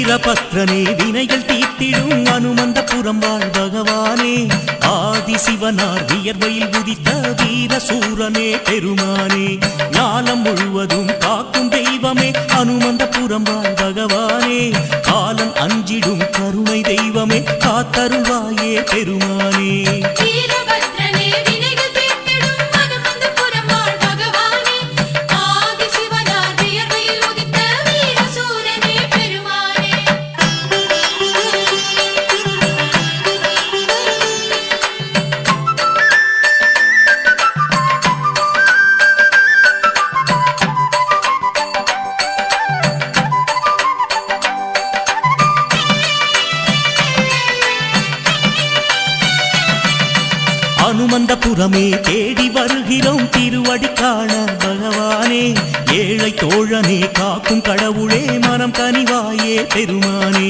வீரபத்ரனே வினைகள் தீர்த்திடும் அனுமந்தபுரம் வாழ் பகவானே ஆதிசிவனார் வியர்வையில் உதித்த வீர சூரனே பெருமானே ஞானம் முழுவதும் காக்கும் தெய்வமே அனுமந்தபுரம் வாழ் பகவானே காலம் அஞ்சிடும் கருணை தெய்வமே காத்தருள்வாயே பெருமானே அனுமந்தபுரமே தேடி வருகிறோம் திருவடி காண பகவானே ஏழை தோழனே காக்கும் கடவுளே மனம் கனிவாயே பெருமானே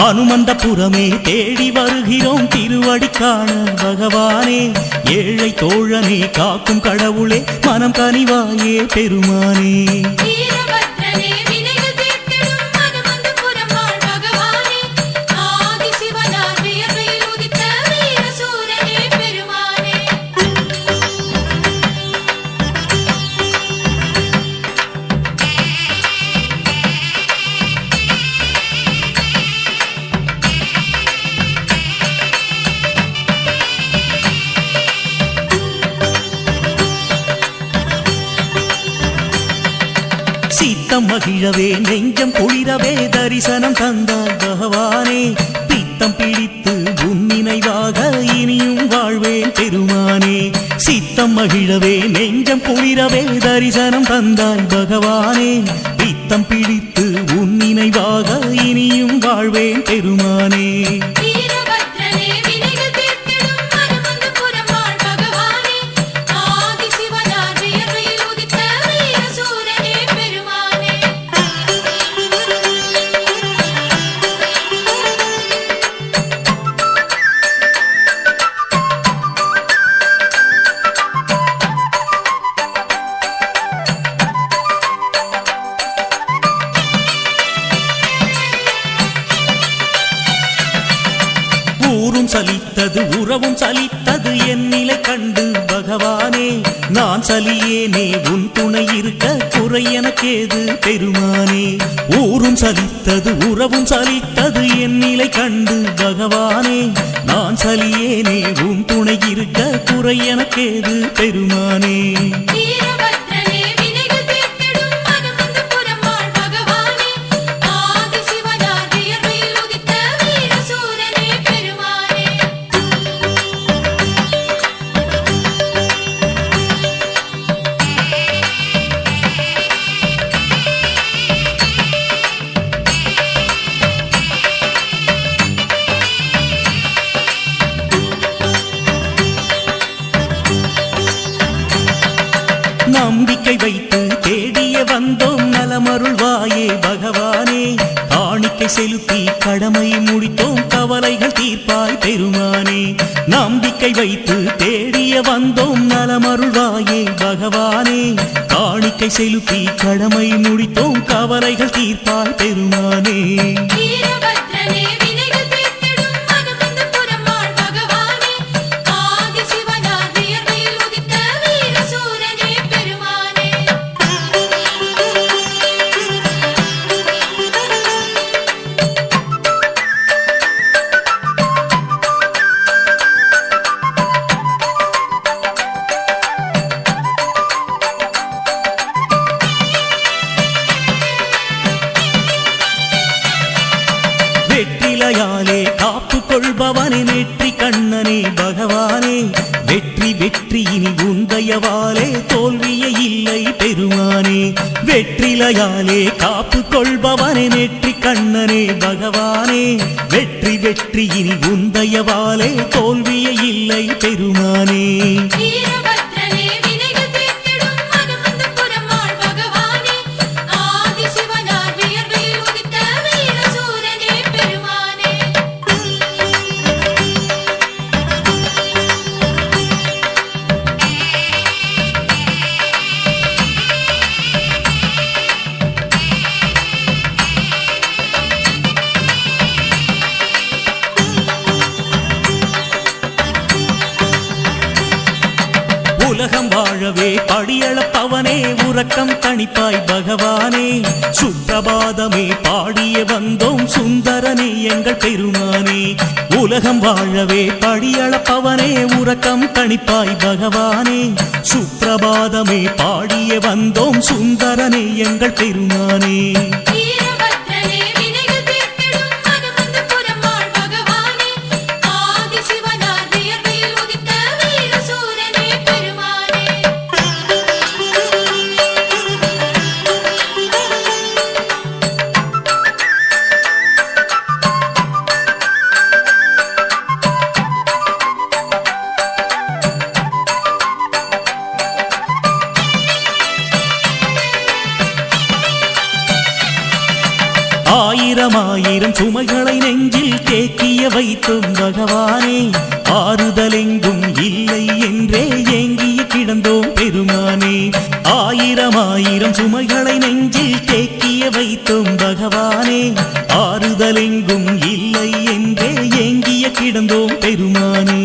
அனுமந்தபுரமே தேடி வருகிறோம் திருவடி காண பகவானே ஏழை தோழனே காக்கும் கடவுளே மனம் கனிவாயே பெருமானே சித்தம் மகிழவே நெஞ்சம் குளிரவே தரிசனம் தந்தாய் பகவானே பித்தம் பிடித்து உன் நினைவாக இனியும் வாழ்வேன் பெருமானே சித்தம் மகிழவே நெஞ்சம் குளிரவே தரிசனம் தந்தாய் பகவானே பித்தம் பிடித்து உன் நினைவாக இனியும் வாழ்வேன் பெருமானே ஊரும் சலித்தது உறவும் சலித்தது என் நிலை கண்டு பகவானே நான் சலியேனே உன் துணை இருக்க குறை எனக்கேது பெருமானே ஊரும் சலித்தது உறவும் சலித்தது என் நிலை கண்டு பகவானே நான் சலியேனே உன் துணை இருக்க குறை எனக்கேது பெருமானே நம்பிக்கை வைத்து தேடிய வந்தோம் நலமருள்வாயே பகவானே காணிக்கை செலுத்தி கடமை முடித்தோம் கவலைகள் தீர்ப்பாய் பெருமானே நம்பிக்கை வைத்து தேடிய வந்தோம் நலமருள்வாயே பகவானே காணிக்கை செலுத்தி கடமை முடித்தோம் கவலைகள் தீர்ப்பாய் பெருமானே வெற்றிலையாலே காப்பு கொள்பவனே நெற்றி கண்ணனே பகவானே வெற்றி வெற்றி இனி உந்தயவாலே தோல்வியே இல்லை பெருமானே வெற்றிலையாலே காப்பு கொள்பவனே நெற்றி கண்ணனே பகவானே வெற்றி வெற்றி இனி உந்தயவாலே தோல்வியே இல்லை பெருமானே வாழவே படியளப்பவனே உறக்கம் தணிப்பாய் பகவானே சுப்பிரபாதமே பாடிய வந்தோம் சுந்தரனே எங்கள் பெருமானே உலகம் வாழவே படியளப்பவனே உறக்கம் தணிப்பாய் பகவானே சுப்பிரபாதமே பாடிய வந்தோம் சுந்தரனே எங்கள் பெருமானே ஆயிரம் ஆயிரம் சுமைகளை நெஞ்சில் தேக்கிய வைத்தும் பகவானே ஆறுதலெங்கும் இல்லை என்றே ஏங்கிய கிடந்தோம் பெருமானே ஆயிரம் ஆயிரம் சுமைகளை நெஞ்சில் தேக்கிய வைத்தும் பகவானே ஆறுதலெங்கும் இல்லை என்றே ஏங்கிய கிடந்தோம் பெருமானே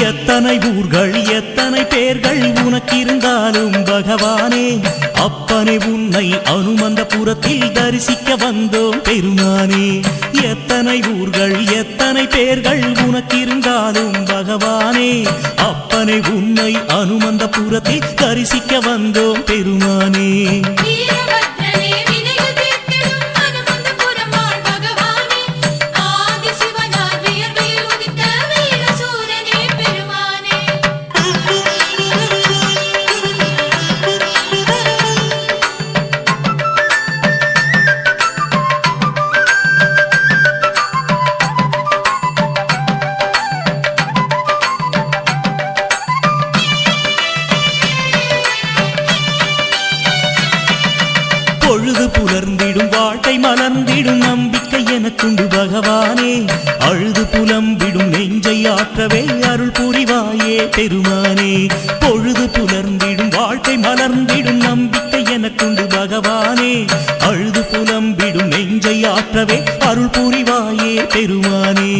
எத்தனை ஊர்கள் எத்தனை பேர்கள் உனக்கிருந்தாலும் பகவானே அப்பனே உன்னை அனுமந்தபுரத்தில் தரிசிக்க வந்தோம் பெருமானே எத்தனை ஊர்கள் எத்தனை பேர்கள் உனக்கிருந்தாலும் பகவானே அப்பனே உன்னை அனுமந்தபுரத்தில் தரிசிக்க வந்தோம் பெருமானே பொழுது புலர்ந்திடும் வாழ்க்கை மலர்ந்திடும் நம்பிக்கை எனக்குண்டு பகவானே அழுது புலம்பிடும் நெஞ்சை ஆற்றவே அருள் புரிவாயே பெருமானே பொழுது புலர்ந்திடும் வாழ்க்கை மலர்ந்திடும் நம்பிக்கை எனக்குண்டு பகவானே அழுது புலம்பிடும் நெஞ்சை ஆற்றவே அருள் புரிவாயே பெருமானே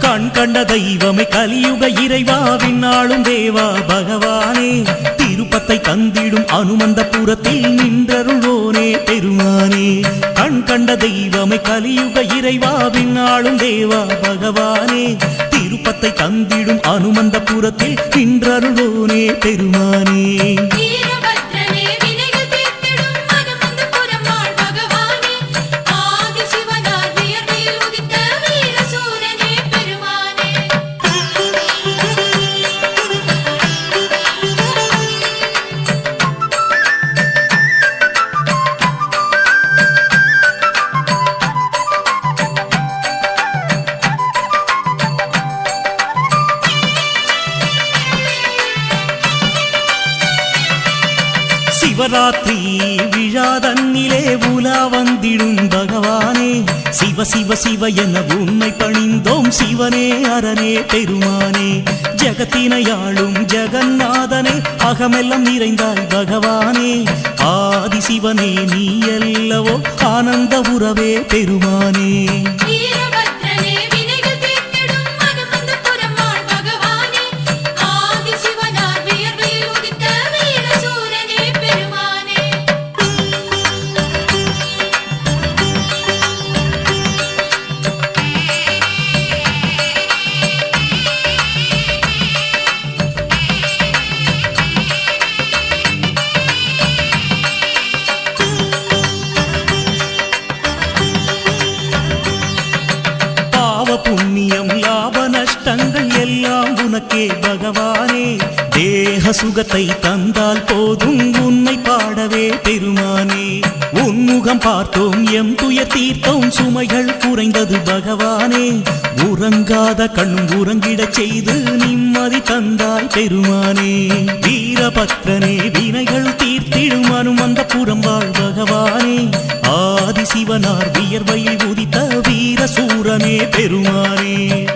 கண் கண்ட தெய்வமே கலியுக இறைவா விண்ணாளும் தேவா பகவானே திருப்பத்தை தந்திடும் அனுமந்தபுரத்தில் நின்றருளோனே பெருமானே கண் கண்ட தெய்வமே கலியுக இறைவா விண்ணாளும் தேவா பகவானே திருப்பத்தை தந்திடும் அனுமந்தபுரத்தில் நின்றருளோனே பெருமானே சிவராத்திரி விழாதன்னிலே உலா வந்திடும் பகவானே சிவ சிவ சிவ என உன்னை பணிந்தோம் சிவனே அரணே பெருமானே ஜகத்தினையாளும் ஜெகநாதனே அகமெல்லாம் நிறைந்தாய் பகவானே ஆதி சிவனே நீ அல்லவோ ஆனந்த உறவே பெருமானே சுகத்தை தந்தால் போதும் உன்னை பாடவே பெருமானே. உன்முகம் பார்த்தோம் எம் துயர் தீர்த்தோம் சுமைகள் குறைந்தது பகவானே. உறங்காத கண்ணும் உறங்கிடச் செய்து நிம்மதி தந்தாய் பெருமானே. வீரபத்ரனே வினைகள் தீர்த்திடும் அனுமந்த புறம் வாழ் பகவானே. ஆதி சிவனார் வியர்வையில் உதித்த வீர சூரனே பெருமானே.